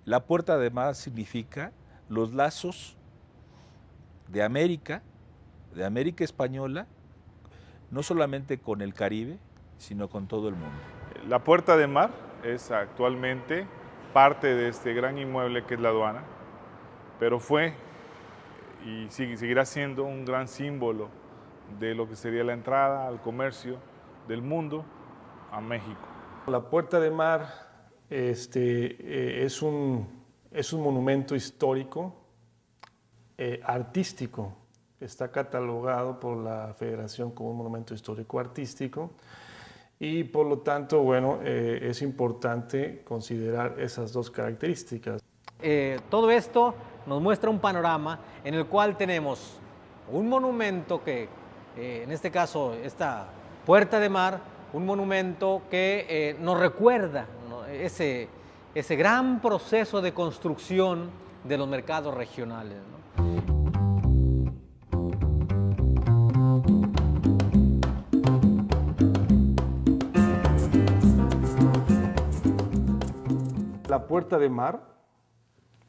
La puerta de mar significa los lazos de América española, no solamente con el Caribe, sino con todo el mundo. La puerta de mar es actualmente parte de este gran inmueble que es la aduana, pero fue y seguirá siendo un gran símbolo de lo que sería la entrada al comercio del mundo a México. La puerta de mar es un monumento histórico, artístico. Está catalogado por la Federación como un monumento histórico artístico y por lo tanto, bueno, es importante considerar esas dos características. Todo esto nos muestra un panorama en el cual tenemos un monumento que, en este caso, esta puerta de mar, un monumento que nos recuerda, ¿no?, ese gran proceso de construcción de los mercados regionales, ¿no? La puerta de mar,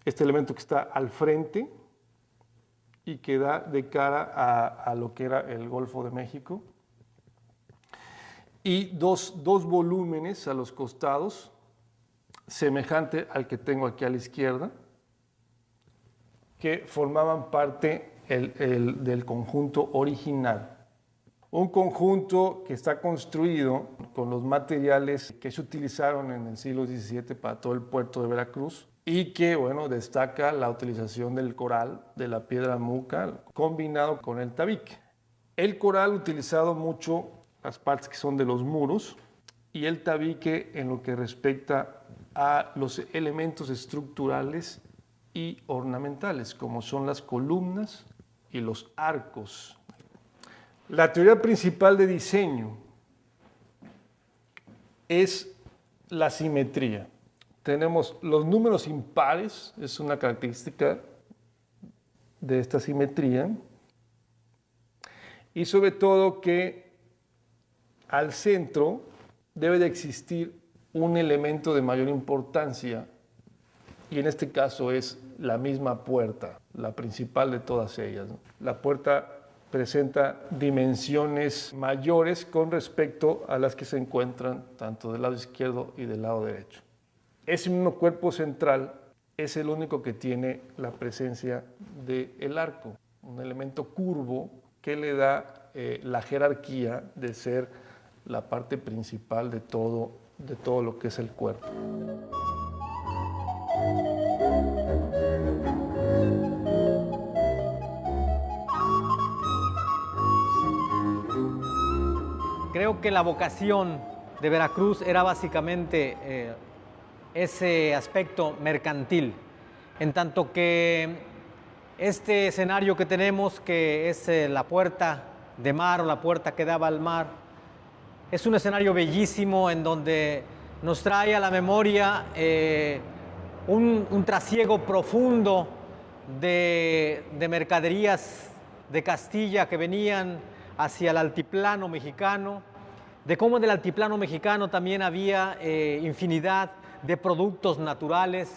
este elemento que está al frente y que da de cara a lo que era el Golfo de México, y dos volúmenes a los costados, semejante al que tengo aquí a la izquierda, que formaban parte del conjunto original. Un conjunto que está construido con los materiales que se utilizaron en el siglo XVII para todo el puerto de Veracruz y que, bueno, destaca la utilización del coral, de la piedra muca, combinado con el tabique. El coral utilizado mucho las partes que son de los muros y el tabique en lo que respecta a los elementos estructurales y ornamentales, como son las columnas y los arcos. La teoría principal de diseño es la simetría. Tenemos los números impares, es una característica de esta simetría, y sobre todo que al centro debe de existir un elemento de mayor importancia, y en este caso es la misma puerta, la principal de todas ellas, ¿no? La puerta presenta dimensiones mayores con respecto a las que se encuentran tanto del lado izquierdo y del lado derecho. Ese mismo cuerpo central es el único que tiene la presencia del arco, un elemento curvo que le da la jerarquía de ser la parte principal de todo lo que es el cuerpo. Creo que la vocación de Veracruz era básicamente ese aspecto mercantil, en tanto que este escenario que tenemos, que es la puerta de mar o la puerta que daba al mar, es un escenario bellísimo en donde nos trae a la memoria un trasiego profundo de mercaderías de Castilla que venían hacia el altiplano mexicano, de cómo en el altiplano mexicano también había infinidad de productos naturales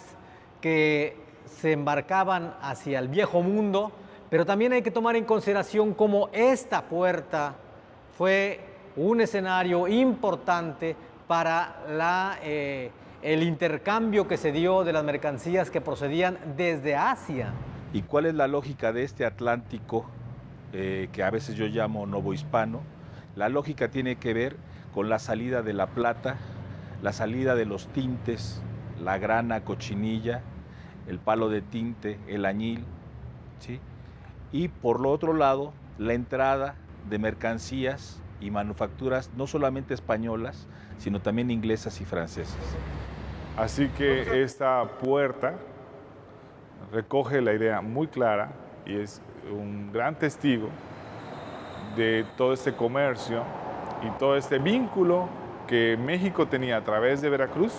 que se embarcaban hacia el viejo mundo, pero también hay que tomar en consideración cómo esta puerta fue un escenario importante para el intercambio que se dio de las mercancías que procedían desde Asia. ¿Y cuál es la lógica de este Atlántico que a veces yo llamo novohispano? La lógica tiene que ver con la salida de la plata, la salida de los tintes, la grana, cochinilla, el palo de tinte, el añil, ¿sí? Y por lo otro lado, la entrada de mercancías y manufacturas no solamente españolas, sino también inglesas y francesas. Así que esta puerta recoge la idea muy clara y es un gran testigo de todo este comercio y todo este vínculo que México tenía a través de Veracruz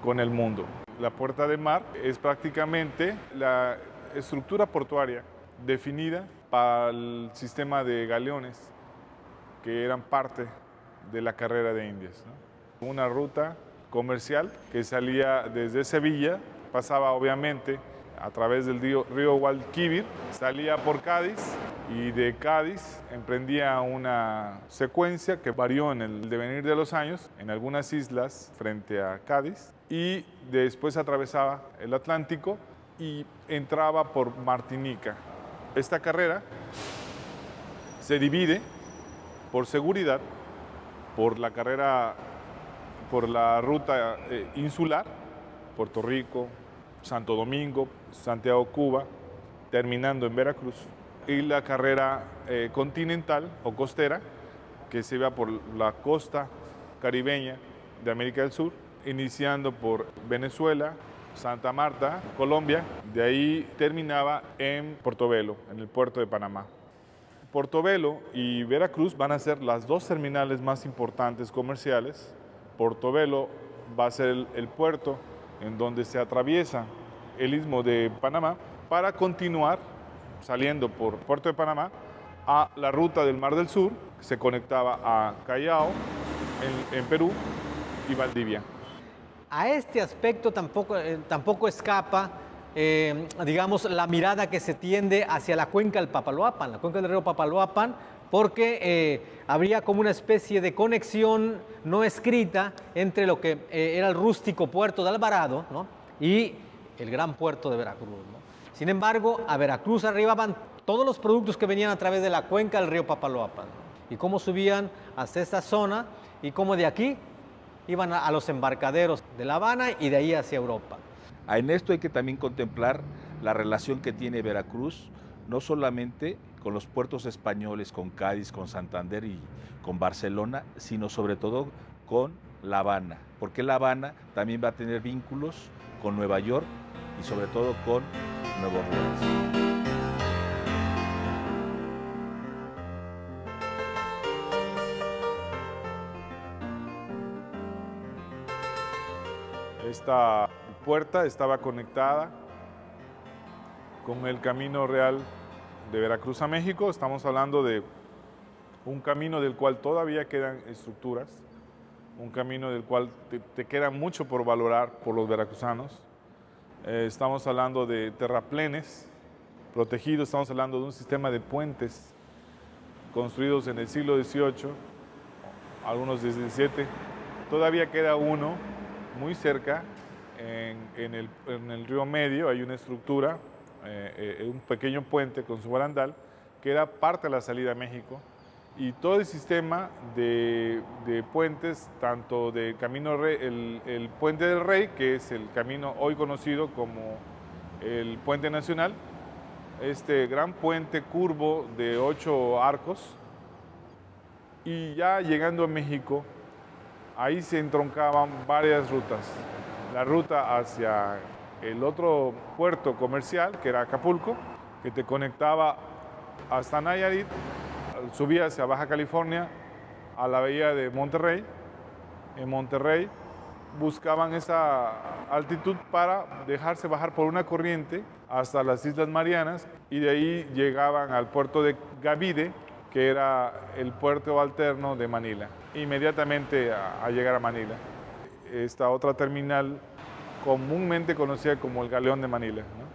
con el mundo. La puerta de mar es prácticamente la estructura portuaria definida para el sistema de galeones que eran parte de la carrera de Indias, ¿no? Una ruta comercial que salía desde Sevilla pasaba obviamente a través del río Guadalquivir, salía por Cádiz y de Cádiz emprendía una secuencia que varió en el devenir de los años en algunas islas frente a Cádiz y después atravesaba el Atlántico y entraba por Martinica. Esta carrera se divide por seguridad por la carrera, por la ruta insular, Puerto Rico, Santo Domingo, Santiago, Cuba, terminando en Veracruz, y la carrera continental o costera, que se va por la costa caribeña de América del Sur, iniciando por Venezuela, Santa Marta, Colombia, de ahí terminaba en Portobelo, en el puerto de Panamá. Portobelo y Veracruz van a ser las dos terminales más importantes comerciales. Portobelo va a ser el puerto en donde se atraviesa el istmo de Panamá para continuar saliendo por Puerto de Panamá a la ruta del Mar del Sur, que se conectaba a Callao, en Perú, y Valdivia. A este aspecto tampoco escapa, digamos, la mirada que se tiende hacia la cuenca del Papaloapan, la cuenca del río Papaloapan, porque habría como una especie de conexión no escrita entre lo que era el rústico puerto de Alvarado, ¿no?, y el gran puerto de Veracruz, ¿no? Sin embargo, a Veracruz arribaban todos los productos que venían a través de la cuenca del río Papaloapan, ¿no?, y cómo subían hasta esta zona y cómo de aquí iban a los embarcaderos de La Habana y de ahí hacia Europa. En esto hay que también contemplar la relación que tiene Veracruz, no solamente con los puertos españoles, con Cádiz, con Santander y con Barcelona, sino sobre todo con La Habana, porque La Habana también va a tener vínculos con Nueva York y sobre todo con Nueva Orleans. Esta puerta estaba conectada con el Camino Real de Veracruz a México. Estamos hablando de un camino del cual todavía quedan estructuras, un camino del cual te queda mucho por valorar por los veracruzanos. Estamos hablando de terraplenes protegidos, estamos hablando de un sistema de puentes construidos en el siglo XVIII, algunos XVII. Todavía queda uno muy cerca, en el río Medio, hay una estructura, un pequeño puente con su barandal, que era parte de la salida a México, y todo el sistema de puentes, tanto de Camino Rey, el Puente del Rey, que es el camino hoy conocido como el Puente Nacional, este gran puente curvo de 8 arcos, y ya llegando a México, ahí se entroncaban varias rutas. La ruta hacia el otro puerto comercial, que era Acapulco, que te conectaba hasta Nayarit, subía hacia Baja California, a la bahía de Monterrey. En Monterrey buscaban esa altitud para dejarse bajar por una corriente hasta las Islas Marianas y de ahí llegaban al puerto de Gavide, que era el puerto alterno de Manila, inmediatamente a llegar a Manila. Esta otra terminal comúnmente conocida como el Galeón de Manila, ¿no?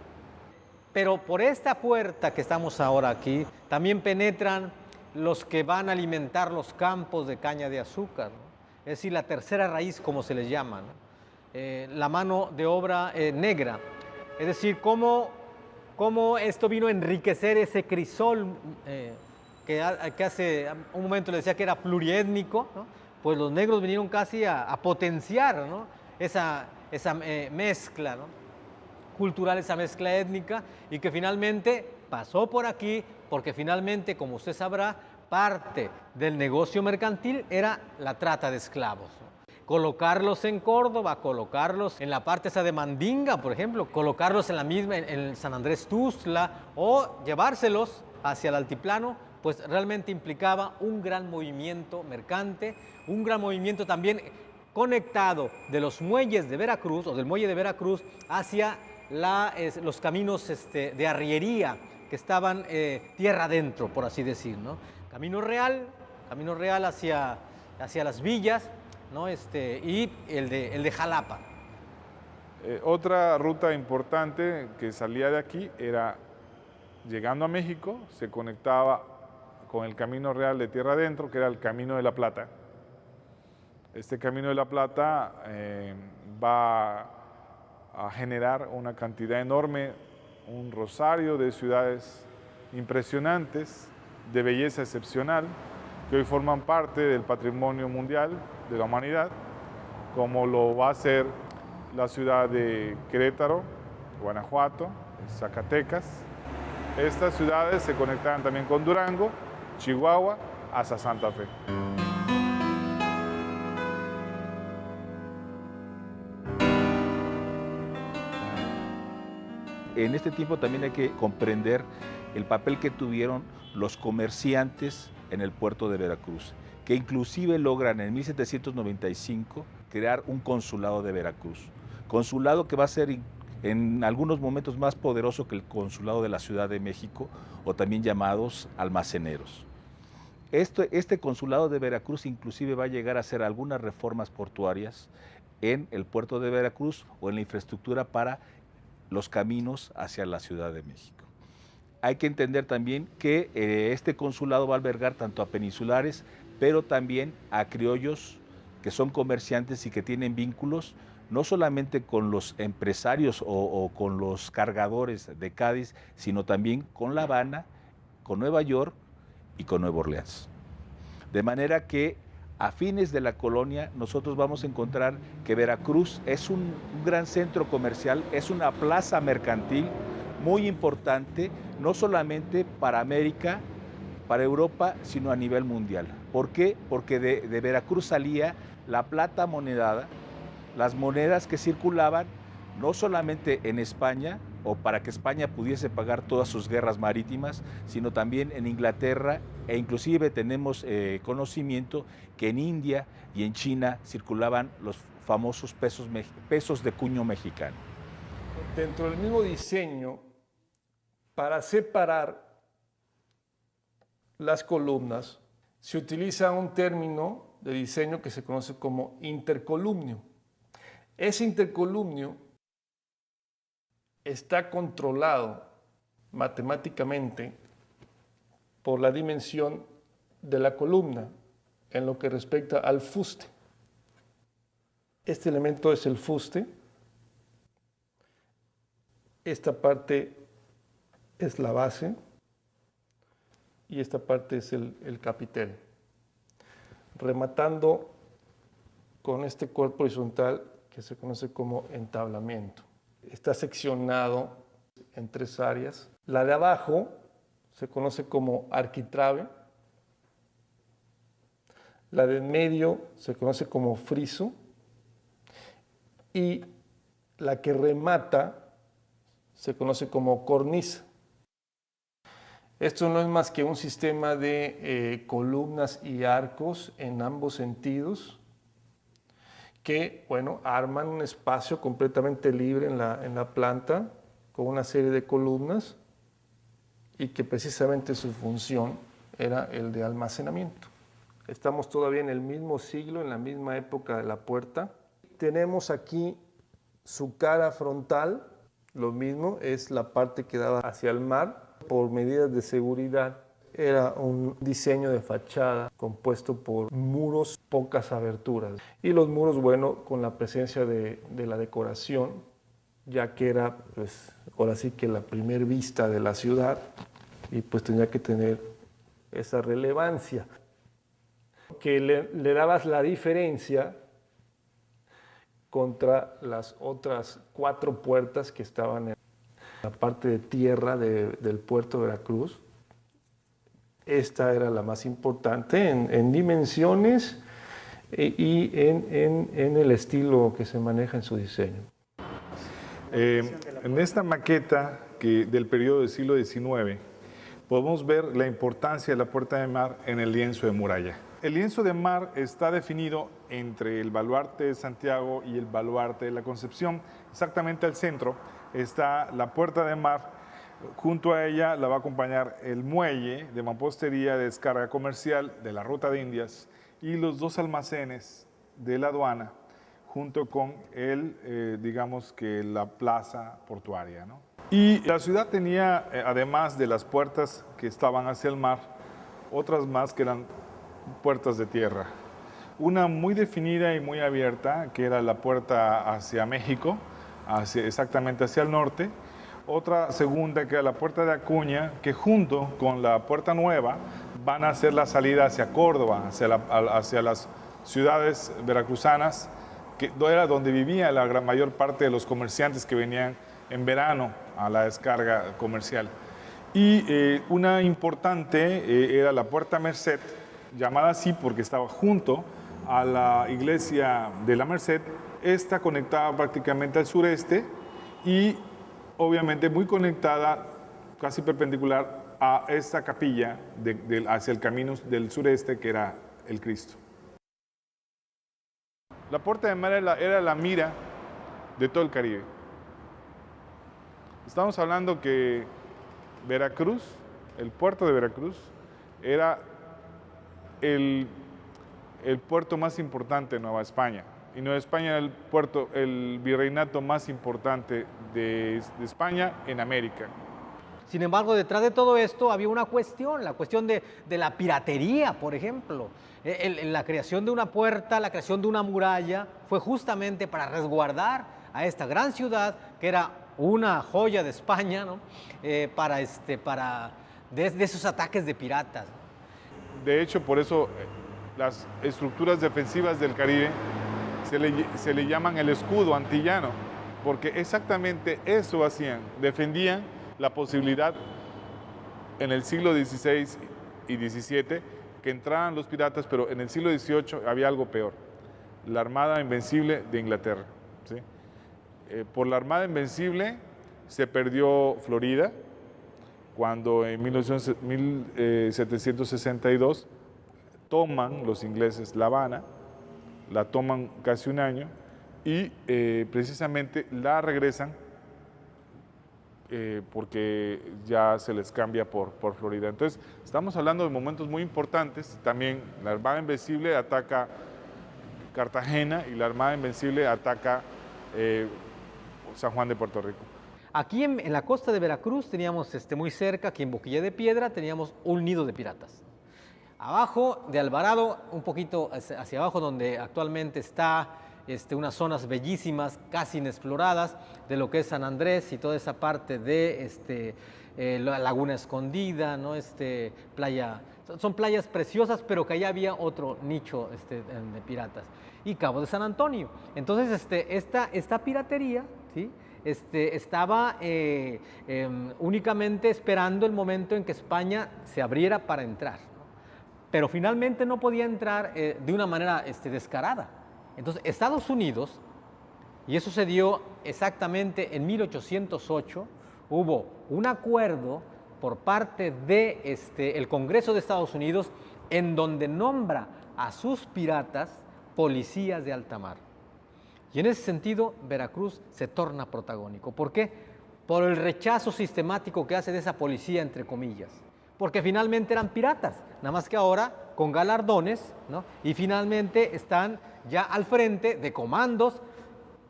Pero por esta puerta que estamos ahora aquí, también penetran los que van a alimentar los campos de caña de azúcar, ¿no? Es decir, la tercera raíz, como se les llama, ¿no? La mano de obra negra. Es decir, cómo esto vino a enriquecer ese crisol que hace un momento le decía que era pluriétnico, ¿no? Pues los negros vinieron casi a potenciar, ¿no?, esa mezcla, ¿no?, cultural, esa mezcla étnica, y que finalmente pasó por aquí, porque finalmente, como usted sabrá, parte del negocio mercantil era la trata de esclavos, ¿no? Colocarlos en Córdoba, colocarlos en la parte esa de Mandinga, por ejemplo, colocarlos en la misma, en San Andrés Tuxtla, o llevárselos hacia el altiplano, pues realmente implicaba un gran movimiento mercante, un gran movimiento también conectado de los muelles de Veracruz, o del muelle de Veracruz, hacia los caminos de arriería que estaban tierra adentro, por así decir, ¿no? Camino Real hacia las villas, ¿no?, y el de Jalapa. Otra ruta importante que salía de aquí era, llegando a México, se conectaba con el Camino Real de Tierra Adentro, que era el Camino de la Plata. Este Camino de la Plata va a generar una cantidad enorme, un rosario de ciudades impresionantes, de belleza excepcional, que hoy forman parte del patrimonio mundial de la humanidad, como lo va a ser la ciudad de Querétaro, Guanajuato, Zacatecas. Estas ciudades se conectan también con Durango, Chihuahua, hasta Santa Fe. En este tiempo también hay que comprender el papel que tuvieron los comerciantes en el puerto de Veracruz, que inclusive logran en 1795 crear un consulado de Veracruz. Consulado que va a ser en algunos momentos más poderoso que el consulado de la Ciudad de México, o también llamados almaceneros. Este consulado de Veracruz inclusive va a llegar a hacer algunas reformas portuarias en el puerto de Veracruz o en la infraestructura para los caminos hacia la Ciudad de México. Hay que entender también que este consulado va a albergar tanto a peninsulares, pero también a criollos que son comerciantes y que tienen vínculos no solamente con los empresarios o con los cargadores de Cádiz, sino también con La Habana, con Nueva York y con Nueva Orleans. De manera que a fines de la colonia nosotros vamos a encontrar que Veracruz es un gran centro comercial, es una plaza mercantil muy importante, no solamente para América, para Europa, sino a nivel mundial. ¿Por qué? Porque de Veracruz salía la plata monedada, las monedas que circulaban no solamente en España, o para que España pudiese pagar todas sus guerras marítimas, sino también en Inglaterra, e inclusive tenemos conocimiento que en India y en China circulaban los famosos pesos de cuño mexicano. Dentro del mismo diseño, para separar las columnas, se utiliza un término de diseño que se conoce como intercolumnio. Ese intercolumnio está controlado matemáticamente por la dimensión de la columna en lo que respecta al fuste. Este elemento es el fuste. Esta parte es la base y esta parte es el capitel. Rematando con este cuerpo horizontal que se conoce como entablamiento. Está seccionado en 3 áreas. La de abajo se conoce como arquitrabe. La de en medio se conoce como friso. Y la que remata se conoce como cornisa. Esto no es más que un sistema de columnas y arcos en ambos sentidos que, bueno, arman un espacio completamente libre en la planta con una serie de columnas y que precisamente su función era el de almacenamiento. Estamos todavía en el mismo siglo, en la misma época de la puerta. Tenemos aquí su cara frontal, lo mismo, es la parte que daba hacia el mar. Por medidas de seguridad, era un diseño de fachada compuesto por muros, pocas aberturas. Y los muros, bueno, con la presencia de la decoración, ya que era, pues, ahora sí que la primer vista de la ciudad y pues tenía que tener esa relevancia. Que le dabas la diferencia contra las otras 4 puertas que estaban en la parte de tierra del puerto de Veracruz. Esta era la más importante en dimensiones y en el estilo que se maneja en su diseño. En esta maqueta del periodo del siglo XIX podemos ver la importancia de la puerta de mar en el lienzo de muralla. El lienzo de mar está definido entre el baluarte de Santiago y el baluarte de la Concepción. Exactamente al centro está la puerta de mar. Junto a ella la va a acompañar el muelle de mampostería de descarga comercial de la Ruta de Indias y los 2 almacenes de la aduana. junto con digamos que la plaza portuaria, ¿no? Y la ciudad tenía, además de las puertas que estaban hacia el mar, otras más que eran puertas de tierra. Una muy definida y muy abierta, que era la puerta hacia México, exactamente hacia el norte. Otra segunda, que era la puerta de Acuña, que junto con la puerta nueva van a hacer la salida hacia Córdoba, hacia las ciudades veracruzanas, que era donde vivía la mayor parte de los comerciantes que venían en verano a la descarga comercial. Y una importante era la Puerta Merced, llamada así porque estaba junto a la iglesia de la Merced. Esta conectaba prácticamente al sureste y obviamente muy conectada, casi perpendicular a esta capilla hacia el camino del sureste, que era el Cristo. La Puerta de Mar era la mira de todo el Caribe. Estamos hablando que Veracruz, el puerto de Veracruz, era el puerto más importante de Nueva España. Y Nueva España era el virreinato más importante de España en América. Sin embargo, detrás de todo esto había una cuestión, la cuestión de la piratería, por ejemplo. La creación de una puerta, la creación de una muralla, fue justamente para resguardar a esta gran ciudad, que era una joya de España, ¿no? De esos ataques de piratas. De hecho, por eso las estructuras defensivas del Caribe se le llaman el escudo antillano, porque exactamente eso hacían, defendían la posibilidad en el siglo XVI y XVII que entraran los piratas, pero en el siglo XVIII había algo peor, la Armada Invencible de Inglaterra, ¿sí? Por la Armada Invencible se perdió Florida, cuando en 1762 toman los ingleses La Habana, la toman casi un año y precisamente la regresan porque ya se les cambia por Florida. Entonces, estamos hablando de momentos muy importantes. También la Armada Invencible ataca Cartagena y la Armada Invencible ataca San Juan de Puerto Rico. Aquí en la costa de Veracruz teníamos muy cerca, aquí en Boquilla de Piedra, teníamos un nido de piratas. Abajo de Alvarado, un poquito hacia abajo, donde actualmente está unas zonas bellísimas, casi inexploradas, de lo que es San Andrés y toda esa parte de la Laguna Escondida, ¿no? Son playas preciosas, pero que allá había otro nicho de piratas. Y Cabo de San Antonio. Entonces, esta piratería, ¿sí? Estaba únicamente esperando el momento en que España se abriera para entrar, ¿no? Pero finalmente no podía entrar de una manera descarada. Entonces, Estados Unidos, y eso se dio exactamente en 1808, hubo un acuerdo por parte del Congreso de Estados Unidos en donde nombra a sus piratas policías de alta mar. Y en ese sentido, Veracruz se torna protagónico. ¿Por qué? Por el rechazo sistemático que hace de esa policía, entre comillas. Porque finalmente eran piratas, nada más que ahora con galardones, ¿no? Y finalmente están ya al frente de comandos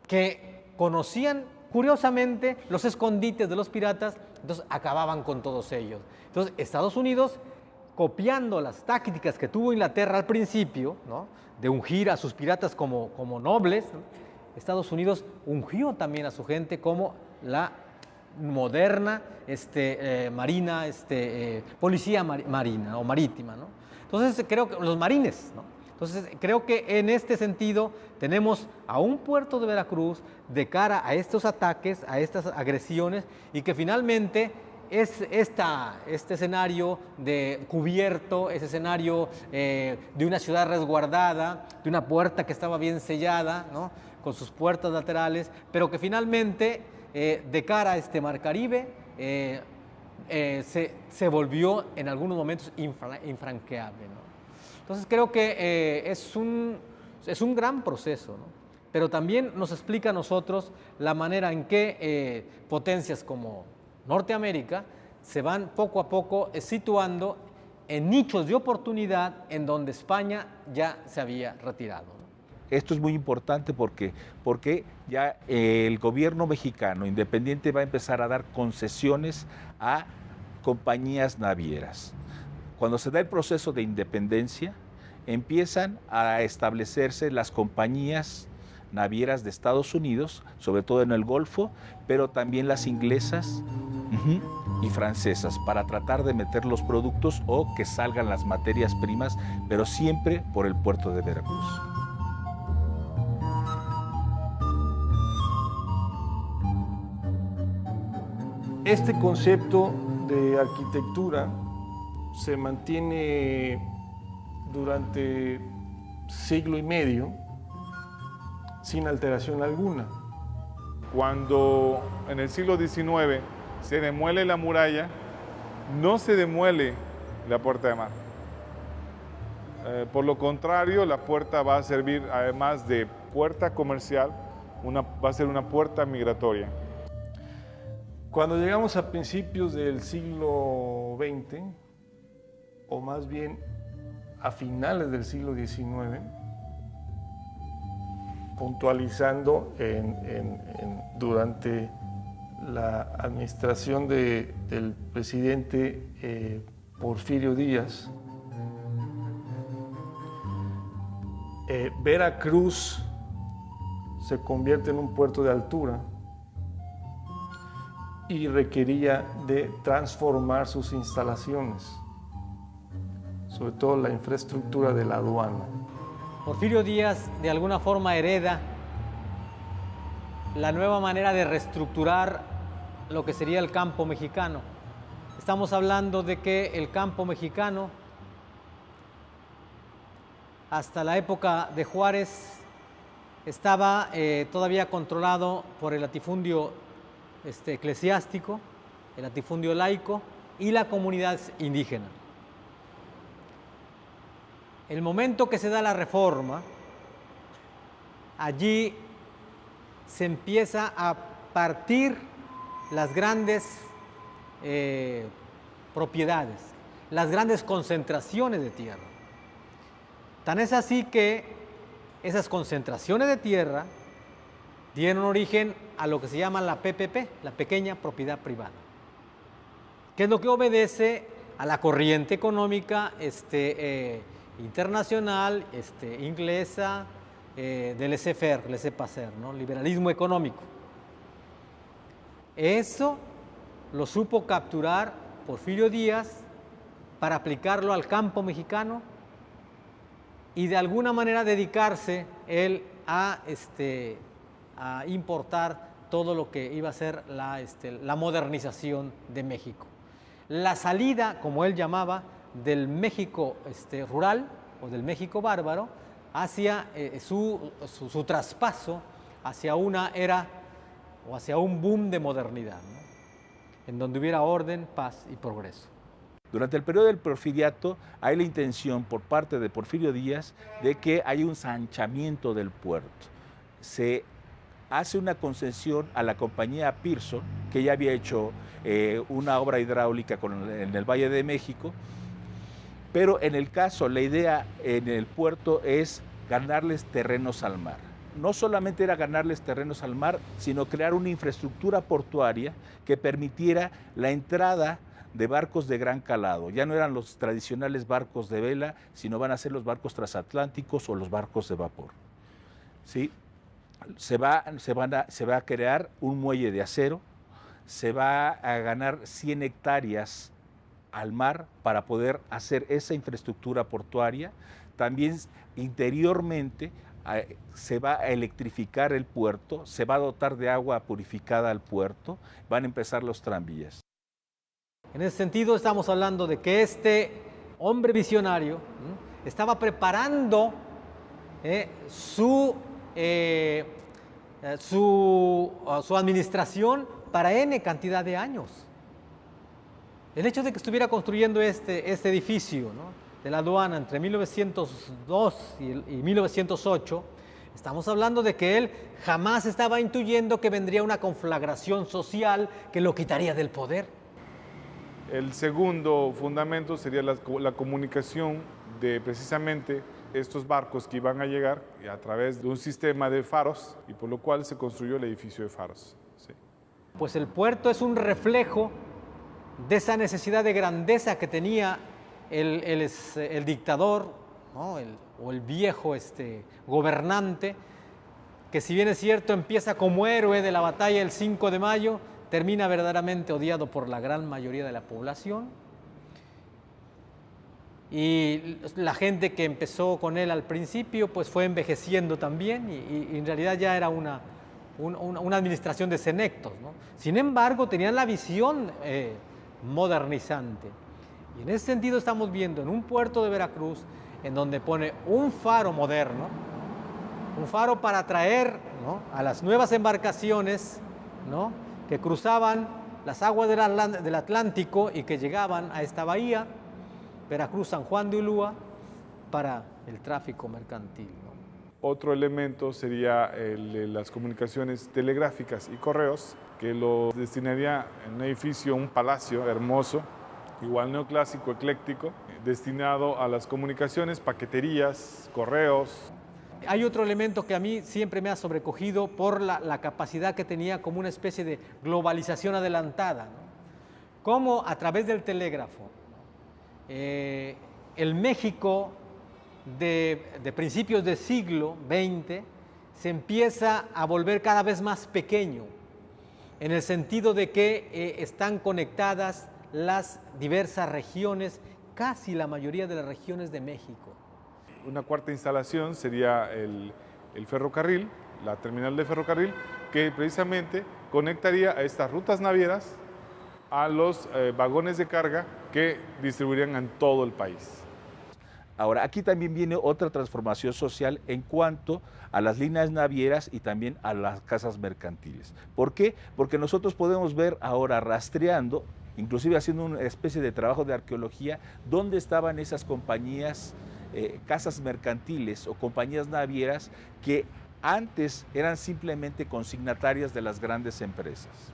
que conocían curiosamente los escondites de los piratas, entonces acababan con todos ellos. Entonces Estados Unidos, copiando las tácticas que tuvo Inglaterra al principio, ¿no? De ungir a sus piratas como nobles, ¿no? Estados Unidos ungió también a su gente como la moderna marina, policía marina o marítima, ¿no? Entonces creo que los marines, ¿no? Entonces creo que en este sentido tenemos a un puerto de Veracruz de cara a estos ataques, a estas agresiones, y que finalmente es este escenario de cubierto, ese escenario de una ciudad resguardada, de una puerta que estaba bien sellada, ¿no? Con sus puertas laterales, pero que finalmente de cara a este Mar Caribe se volvió en algunos momentos infranqueable, ¿no? Entonces creo que es un gran proceso, ¿no? Pero también nos explica a nosotros la manera en que potencias como Norteamérica se van poco a poco situando en nichos de oportunidad en donde España ya se había retirado, ¿no? Esto es muy importante porque ya el gobierno mexicano independiente va a empezar a dar concesiones a compañías navieras. Cuando se da el proceso de independencia, empiezan a establecerse las compañías navieras de Estados Unidos, sobre todo en el Golfo, pero también las inglesas y francesas, para tratar de meter los productos o que salgan las materias primas, pero siempre por el puerto de Veracruz. Este concepto de arquitectura se mantiene durante siglo y medio sin alteración alguna. Cuando en el siglo XIX se demuele la muralla, no se demuele la puerta de mar. Por lo contrario, la puerta va a servir, además de puerta comercial, va a ser una puerta migratoria. Cuando llegamos a principios del siglo XX, o más bien a finales del siglo XIX, puntualizando durante la administración del presidente Porfirio Díaz, Veracruz se convierte en un puerto de altura y requería de transformar sus instalaciones, sobre todo la infraestructura de la aduana. Porfirio Díaz de alguna forma hereda la nueva manera de reestructurar lo que sería el campo mexicano. Estamos hablando de que el campo mexicano, hasta la época de Juárez, estaba todavía controlado por el latifundio eclesiástico, el latifundio laico y la comunidad indígena. El momento que se da la reforma, allí se empieza a partir las grandes propiedades, las grandes concentraciones de tierra. Tan es así que esas concentraciones de tierra dieron origen a lo que se llama la PPP, la pequeña propiedad privada, que es lo que obedece a la corriente económica internacional, inglesa, de laissez-faire, laissez-passer, ¿no? Liberalismo económico. Eso lo supo capturar Porfirio Díaz para aplicarlo al campo mexicano y de alguna manera dedicarse él a importar todo lo que iba a ser la modernización de México. La salida, como él llamaba, del México rural o del México bárbaro hacia su traspaso hacia una era o hacia un boom de modernidad, ¿no? En donde hubiera orden, paz y progreso. Durante el periodo del porfiriato hay la intención por parte de Porfirio Díaz de que haya un ensanchamiento del puerto. Se hace una concesión a la compañía Pearson, que ya había hecho una obra hidráulica en el Valle de México, pero en el caso, la idea en el puerto es ganarles terrenos al mar. No solamente era ganarles terrenos al mar, sino crear una infraestructura portuaria que permitiera la entrada de barcos de gran calado. Ya no eran los tradicionales barcos de vela, sino van a ser los barcos transatlánticos o los barcos de vapor. ¿Sí? Se va a crear un muelle de acero, se va a ganar 100 hectáreas al mar para poder hacer esa infraestructura portuaria. También interiormente se va a electrificar el puerto, se va a dotar de agua purificada al puerto, van a empezar los tranvías. En ese sentido estamos hablando de que este hombre visionario estaba preparando su administración para N cantidad de años. El hecho de que estuviera construyendo este edificio, ¿no?, de la aduana entre 1902 y 1908, estamos hablando de que él jamás estaba intuyendo que vendría una conflagración social que lo quitaría del poder. El segundo fundamento sería la comunicación de precisamente estos barcos que iban a llegar a través de un sistema de faros, y por lo cual se construyó el edificio de faros. Sí. Pues el puerto es un reflejo de esa necesidad de grandeza que tenía el dictador, ¿no? o el viejo gobernante, que si bien es cierto empieza como héroe de la batalla el 5 de mayo, termina verdaderamente odiado por la gran mayoría de la población. Y la gente que empezó con él al principio pues fue envejeciendo también y en realidad ya era una administración de senectos, ¿no? Sin embargo, tenían la visión modernizante. Y en ese sentido estamos viendo en un puerto de Veracruz, en donde pone un faro moderno, un faro para atraer, ¿no?, a las nuevas embarcaciones, ¿no?, que cruzaban las aguas del Atlántico y que llegaban a esta bahía, Veracruz, San Juan de Ulúa, para el tráfico mercantil, ¿no? Otro elemento sería las comunicaciones telegráficas y correos, que lo destinaría en un edificio, un palacio hermoso, igual neoclásico, ecléctico, destinado a las comunicaciones, paqueterías, correos. Hay otro elemento que a mí siempre me ha sobrecogido por la capacidad que tenía como una especie de globalización adelantada, ¿no? Cómo a través del telégrafo, el México de principios del siglo XX se empieza a volver cada vez más pequeño, en el sentido de que están conectadas las diversas regiones, casi la mayoría de las regiones de México. Una cuarta instalación sería el ferrocarril, la terminal de ferrocarril, que precisamente conectaría a estas rutas navieras a los vagones de carga que distribuirían en todo el país. Ahora, aquí también viene otra transformación social en cuanto a las líneas navieras y también a las casas mercantiles. ¿Por qué? Porque nosotros podemos ver ahora rastreando, inclusive haciendo una especie de trabajo de arqueología, dónde estaban esas compañías, casas mercantiles o compañías navieras que antes eran simplemente consignatarias de las grandes empresas.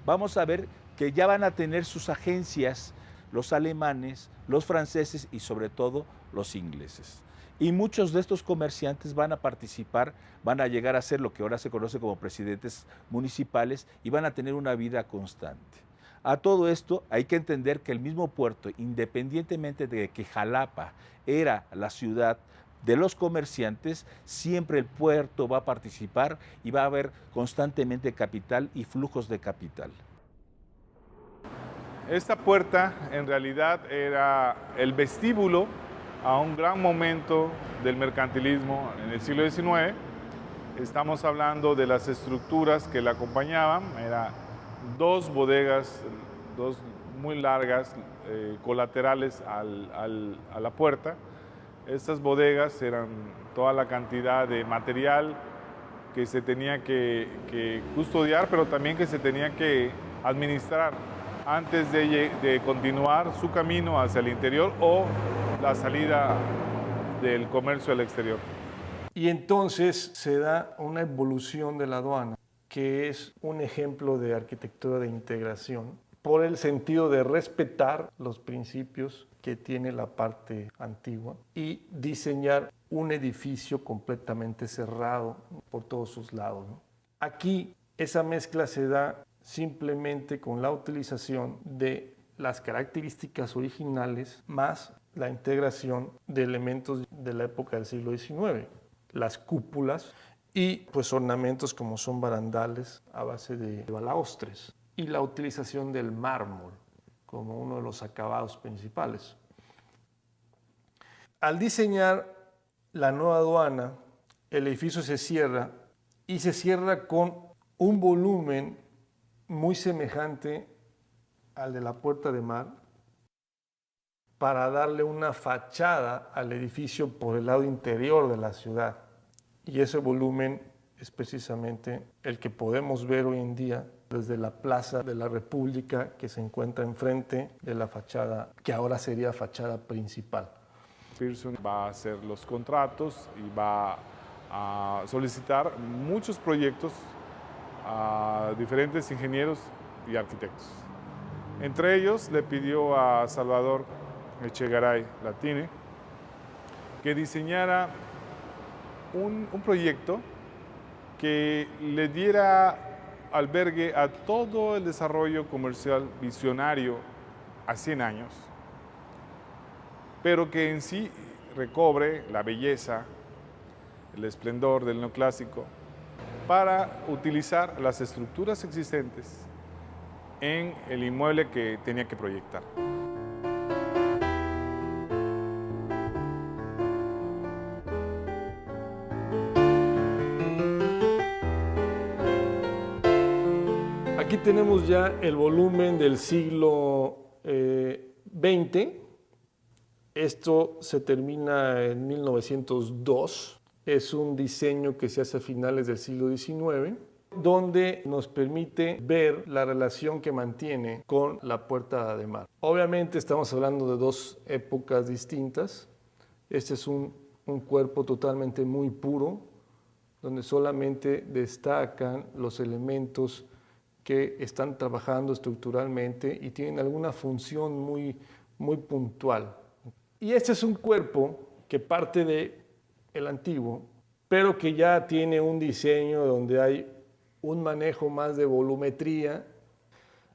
Vamos a ver que ya van a tener sus agencias los alemanes, los franceses y sobre todo los ingleses. Y muchos de estos comerciantes van a participar, van a llegar a ser lo que ahora se conoce como presidentes municipales y van a tener una vida constante. A todo esto hay que entender que el mismo puerto, independientemente de que Jalapa era la ciudad de los comerciantes, siempre el puerto va a participar y va a haber constantemente capital y flujos de capital. Esta puerta en realidad era el vestíbulo a un gran momento del mercantilismo en el siglo XIX. Estamos hablando de las estructuras que la acompañaban, eran dos bodegas, dos muy largas, colaterales a la puerta. Estas bodegas eran toda la cantidad de material que se tenía que custodiar, pero también que se tenía que administrar antes de continuar su camino hacia el interior o la salida del comercio al exterior. Y entonces se da una evolución de la aduana, que es un ejemplo de arquitectura de integración, por el sentido de respetar los principios que tiene la parte antigua y diseñar un edificio completamente cerrado por todos sus lados, ¿no? Aquí esa mezcla se da simplemente con la utilización de las características originales más la integración de elementos de la época del siglo XIX, las cúpulas y pues ornamentos como son barandales a base de balaustres y la utilización del mármol como uno de los acabados principales. Al diseñar la nueva aduana, el edificio se cierra y se cierra con un volumen muy semejante al de la Puerta de Mar para darle una fachada al edificio por el lado interior de la ciudad. Y ese volumen es precisamente el que podemos ver hoy en día desde la Plaza de la República, que se encuentra enfrente de la fachada, que ahora sería fachada principal. Pearson va a hacer los contratos y va a solicitar muchos proyectos a diferentes ingenieros y arquitectos. Entre ellos le pidió a Salvador Echegaray Latine que diseñara un proyecto que le diera albergue a todo el desarrollo comercial visionario a 100 años, pero que en sí recobre la belleza, el esplendor del neoclásico, para utilizar las estructuras existentes en el inmueble que tenía que proyectar. Aquí tenemos ya el volumen del siglo XX. Esto se termina en 1902. Es un diseño que se hace a finales del siglo XIX, donde nos permite ver la relación que mantiene con la Puerta de Mar. Obviamente estamos hablando de dos épocas distintas. Este es un cuerpo totalmente muy puro, donde solamente destacan los elementos que están trabajando estructuralmente y tienen alguna función muy puntual. Y este es un cuerpo que parte del antiguo, pero que ya tiene un diseño donde hay un manejo más de volumetría.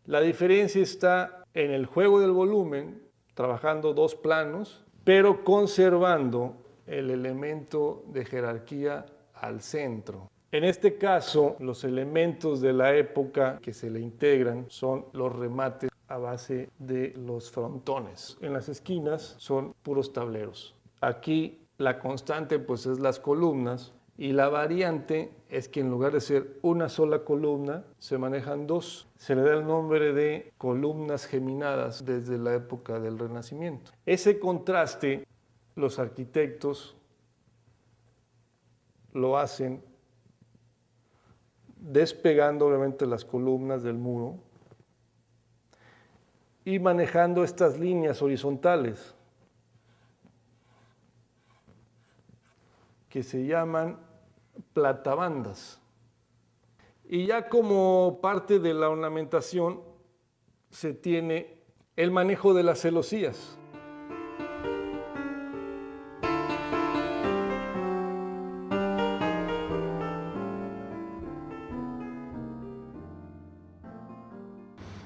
La diferencia está en el juego del volumen, trabajando dos planos, pero conservando el elemento de jerarquía al centro. En este caso, los elementos de la época que se le integran son los remates a base de los frontones. En las esquinas son puros tableros. Aquí la constante pues es las columnas y la variante es que en lugar de ser una sola columna, se manejan dos. Se le da el nombre de columnas geminadas desde la época del Renacimiento. Ese contraste, los arquitectos lo hacen despegando obviamente las columnas del muro y manejando estas líneas horizontales que se llaman platabandas. Y ya como parte de la ornamentación se tiene el manejo de las celosías.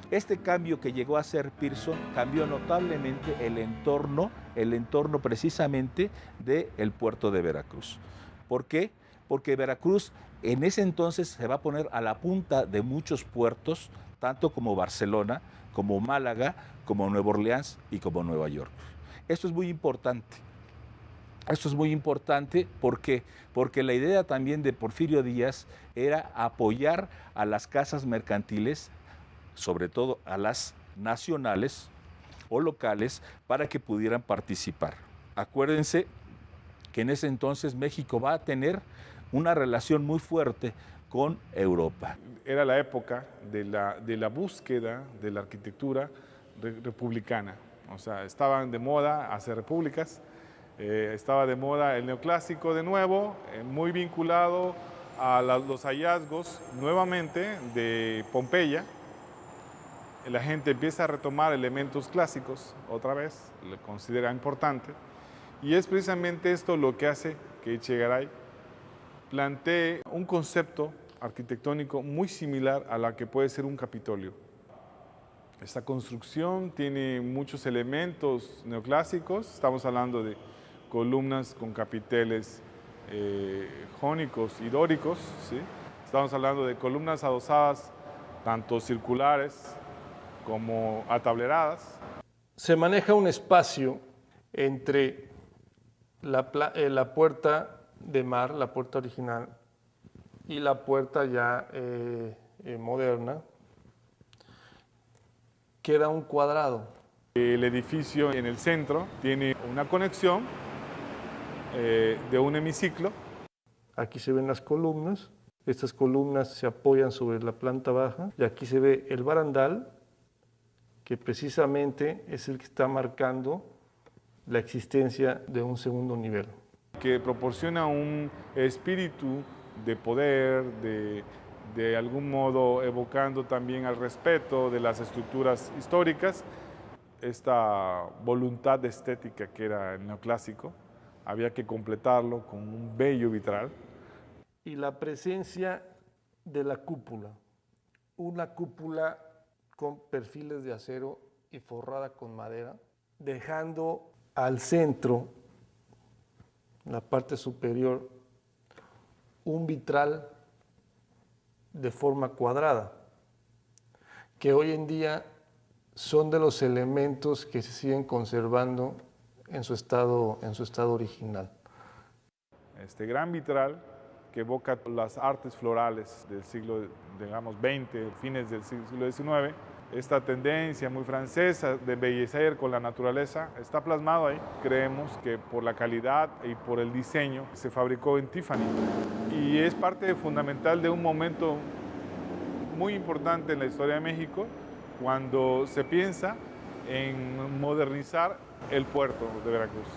Este cambio que llegó a hacer Pearson cambió notablemente el entorno precisamente del puerto de Veracruz. ¿Por qué? Porque Veracruz en ese entonces se va a poner a la punta de muchos puertos, tanto como Barcelona, como Málaga, como Nueva Orleans y como Nueva York. Esto es muy importante. Esto es muy importante porque la idea también de Porfirio Díaz era apoyar a las casas mercantiles, sobre todo a las nacionales o locales, para que pudieran participar. Acuérdense que en ese entonces México va a tener una relación muy fuerte con Europa. Era la época de la búsqueda de la arquitectura republicana. O sea, estaban de moda hacer repúblicas, estaba de moda el neoclásico de nuevo, muy vinculado a los hallazgos nuevamente de Pompeya. La gente empieza a retomar elementos clásicos otra vez, lo considera importante, y es precisamente esto lo que hace que Echegaray plantee un concepto arquitectónico muy similar a la que puede ser un Capitolio. Esta construcción tiene muchos elementos neoclásicos, estamos hablando de columnas con capiteles jónicos y dóricos, ¿sí? Estamos hablando de columnas adosadas tanto circulares como atableradas. Se maneja un espacio entre la puerta de mar, la puerta original, y la puerta ya moderna. Queda un cuadrado. El edificio en el centro tiene una conexión de un hemiciclo. Aquí se ven las columnas. Estas columnas se apoyan sobre la planta baja. Y aquí se ve el barandal, que precisamente es el que está marcando la existencia de un segundo nivel. Que proporciona un espíritu de poder, de algún modo evocando también al respeto de las estructuras históricas, esta voluntad estética que era el neoclásico, había que completarlo con un bello vitral. Y la presencia de la cúpula, una cúpula con perfiles de acero y forrada con madera, dejando al centro, en la parte superior, un vitral de forma cuadrada, que hoy en día son de los elementos que se siguen conservando en su estado original. Este gran vitral que evoca las artes florales del siglo, digamos, XX, fines del siglo XIX, esta tendencia muy francesa de embellecer con la naturaleza está plasmado ahí. Creemos que por la calidad y por el diseño se fabricó en Tiffany y es parte fundamental de un momento muy importante en la historia de México cuando se piensa en modernizar el puerto de Veracruz.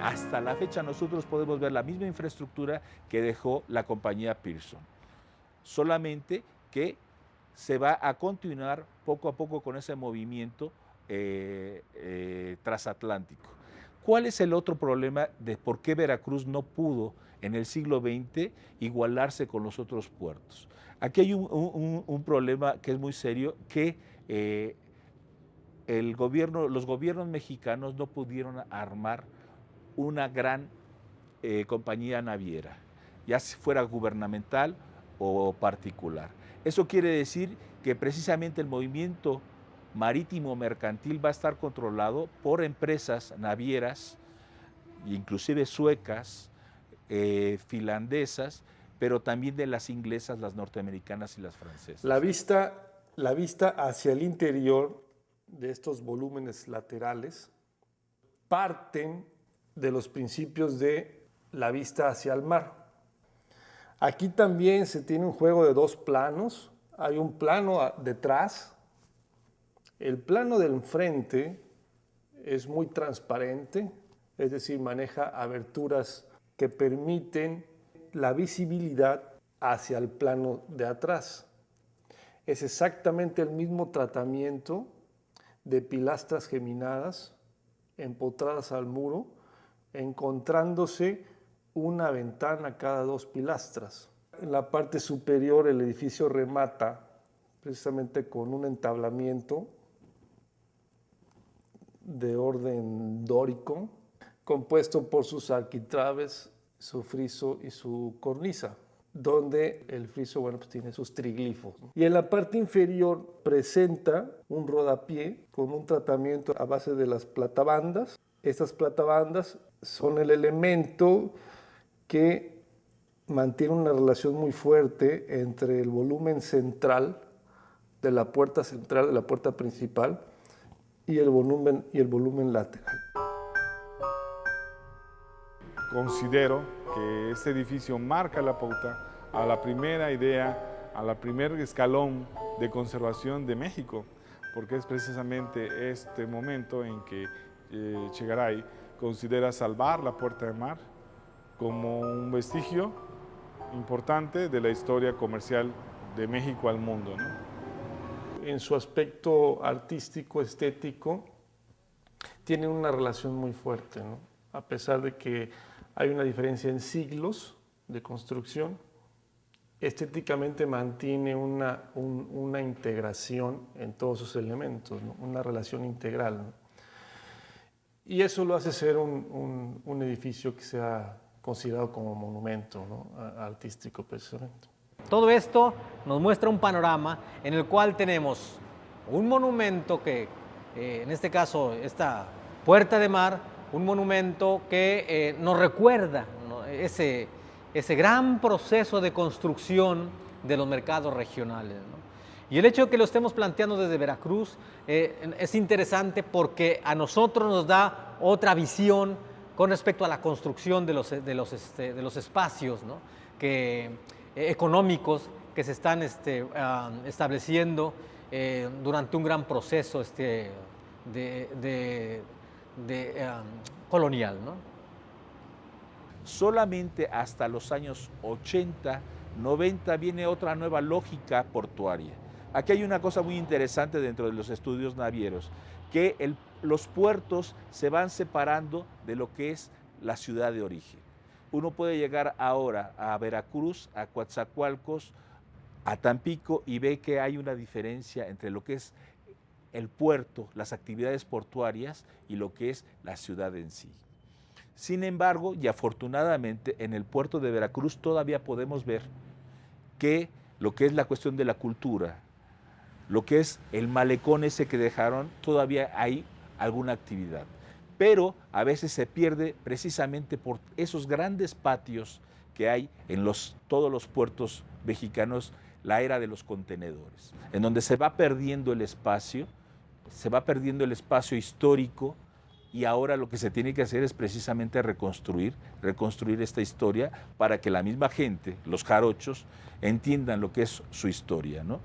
Hasta la fecha nosotros podemos ver la misma infraestructura que dejó la compañía Pearson, solamente que se va a continuar poco a poco con ese movimiento transatlántico. ¿Cuál es el otro problema de por qué Veracruz no pudo en el siglo XX igualarse con los otros puertos? Aquí hay un problema que es muy serio, que los gobiernos mexicanos no pudieron armar una gran compañía naviera, ya fuera gubernamental o particular. Eso quiere decir que precisamente el movimiento marítimo mercantil va a estar controlado por empresas navieras, inclusive suecas, finlandesas, pero también de las inglesas, las norteamericanas y las francesas. La vista hacia el interior de estos volúmenes laterales parten de los principios de la vista hacia el mar. Aquí también se tiene un juego de dos planos. Hay un plano detrás. El plano del frente es muy transparente, es decir, maneja aberturas que permiten la visibilidad hacia el plano de atrás. Es exactamente el mismo tratamiento de pilastras geminadas empotradas al muro, encontrándose una ventana cada dos pilastras. En la parte superior el edificio remata precisamente con un entablamiento de orden dórico, compuesto por sus arquitraves, su friso y su cornisa, donde el friso, bueno, pues tiene sus triglifos. Y en la parte inferior presenta un rodapié con un tratamiento a base de las platabandas. Estas platabandas son el elemento que mantiene una relación muy fuerte entre el volumen central de la puerta central, de la puerta principal, y el volumen lateral. Considero que este edificio marca la pauta a la primera idea, a la primer escalón de conservación de México, porque es precisamente este momento en que Echegaray considera salvar la puerta de mar como un vestigio importante de la historia comercial de México al mundo, ¿no? En su aspecto artístico, estético, tiene una relación muy fuerte, ¿no? A pesar de que hay una diferencia en siglos de construcción, estéticamente mantiene una integración en todos sus elementos, ¿no? Una relación integral, ¿no? Y eso lo hace ser un edificio que sea considerado como monumento, ¿no? Artístico, precisamente. Todo esto nos muestra un panorama en el cual tenemos un monumento que, en este caso, esta puerta de mar, un monumento que nos recuerda, ¿no?, ese gran proceso de construcción de los mercados regionales, ¿no? Y el hecho de que lo estemos planteando desde Veracruz es interesante porque a nosotros nos da otra visión con respecto a la construcción de los espacios, ¿no?, económicos que se están estableciendo durante un gran proceso colonial, ¿no? Solamente hasta los años 80, 90 viene otra nueva lógica portuaria. Aquí hay una cosa muy interesante dentro de los estudios navieros, que los puertos se van separando de lo que es la ciudad de origen. Uno puede llegar ahora a Veracruz, a Coatzacoalcos, a Tampico y ve que hay una diferencia entre lo que es el puerto, las actividades portuarias y lo que es la ciudad en sí. Sin embargo, y afortunadamente, en el puerto de Veracruz todavía podemos ver que lo que es la cuestión de la cultura, lo que es el malecón ese que dejaron, todavía hay alguna actividad. Pero a veces se pierde precisamente por esos grandes patios que hay en todos los puertos mexicanos, la era de los contenedores, en donde se va perdiendo el espacio histórico, y ahora lo que se tiene que hacer es precisamente reconstruir esta historia para que la misma gente, los jarochos, entiendan lo que es su historia, ¿no?